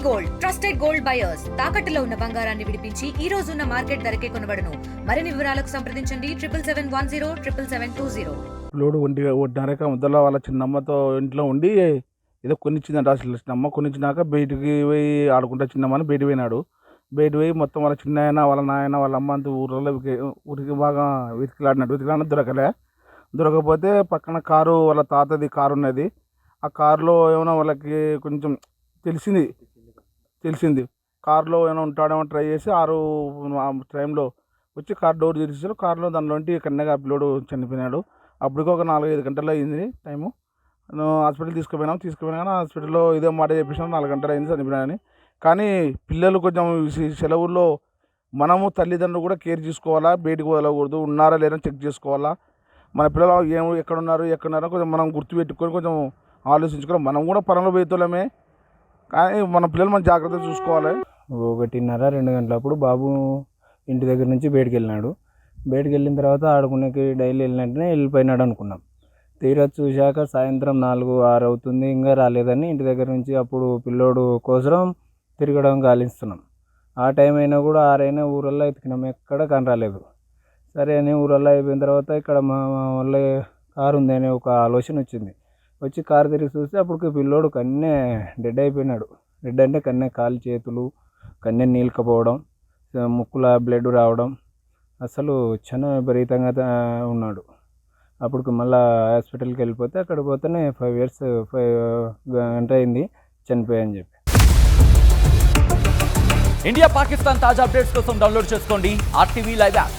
Gold trusted gold buyers తాకట్టులో ఉన్న బంగారాన్ని విడిపించి ఈ రోజు ఉన్న మార్కెట్ ధరకే కొనబడును. మరిన్ని వివరాలకు సంప్రదించండి 7771077720. పిల్లోడు ఒంటిన్నరక ముద్దలో వాళ్ళ చిన్నమ్మతో ఇంట్లో ఉండి ఏదో కొనిచ్చిందంట. అసలు చిన్నమ్మ కొనిచ్చినాక బయటికి పోయి ఆడుకుంటా చిన్నమ్మని బయటికి పోయినాడు. బయటికి పోయి మొత్తం వాళ్ళ చిన్న ఆయన వాళ్ళ నాయన వాళ్ళ అమ్మ అంతా ఊరికి బాగా వెతికిలాడినట్టు దొరకకపోతే పక్కన కారు వాళ్ళ తాతది కారు ఉన్నది. ఆ కారులో ఏమైనా వాళ్ళకి కొంచెం తెలిసింది కారులో ఏమైనా ఉంటాడేమో ట్రై చేసి 6 టైంలో వచ్చి కార్ డోర్ తెరిచారు. కారులో దానిలోంటి కన్నగా పిల్లోడు చనిపోయినాడు. అప్పటికి ఒక 4-5 గంటలు అయింది టైము. హాస్పిటల్ తీసుకుపోయినా కానీ హాస్పిటల్లో ఇదే మాట చెప్పేసినాం 4 గంటలు అయింది చనిపోయినాయని. కానీ పిల్లలు కొంచెం సెలవుల్లో మనము తల్లిదండ్రులు కూడా కేర్ చేసుకోవాలా, బయటికి వదలకూడదు, ఉన్నారా లేదని చెక్ చేసుకోవాలా. మన పిల్లలు ఎక్కడున్నారో కొంచెం మనం గుర్తుపెట్టుకొని కొంచెం ఆలోచించుకోవాలి. మనం కూడా పనులు పోయేతోళ్ళమే, కానీ మన పిల్లలు మనం జాగ్రత్తగా చూసుకోవాలి. 1:30-2 గంటలప్పుడు బాబు ఇంటి దగ్గర నుంచి బయటికి వెళ్ళినాడు. బయటికి వెళ్ళిన తర్వాత ఆడుకునేకి డైలీ వెళ్ళినట్టునే వెళ్ళిపోయినాడు అనుకున్నాం. తీరా చూశాక సాయంత్రం 4-6 అవుతుంది, ఇంకా రాలేదని ఇంటి దగ్గర నుంచి అప్పుడు పిల్లోడు కోసం తిరగడం గాలిస్తున్నాం. ఆ టైం అయినా కూడా 6 అయినా ఊరల్లో ఎతికినాం, ఎక్కడ కనరాలేదు. సరే అని ఊరల్లో అయిపోయిన తర్వాత ఇక్కడ మా వాళ్ళ కారు ఉంది అనే ఒక ఆలోచన వచ్చింది. వచ్చి కారు తిరిగి చూస్తే అప్పటికి పిల్లోడు కన్నే డెడ్ అయిపోయినాడు. డెడ్ అంటే కన్నే కాలు చేతులు కన్నే నీళ్ళకపోవడం, ముక్కుల బ్లడ్ రావడం, అసలు చాలా విపరీతంగా ఉన్నాడు. అప్పటికి మళ్ళీ హాస్పిటల్కి వెళ్ళిపోతే అక్కడ పోతేనే 5 గంట అయింది చనిపోయాయని చెప్పి. ఇండియా పాకిస్తాన్ తాజా అప్డేట్స్ కోసం డౌన్లోడ్ చేసుకోండి RTV లైవ్ యాప్.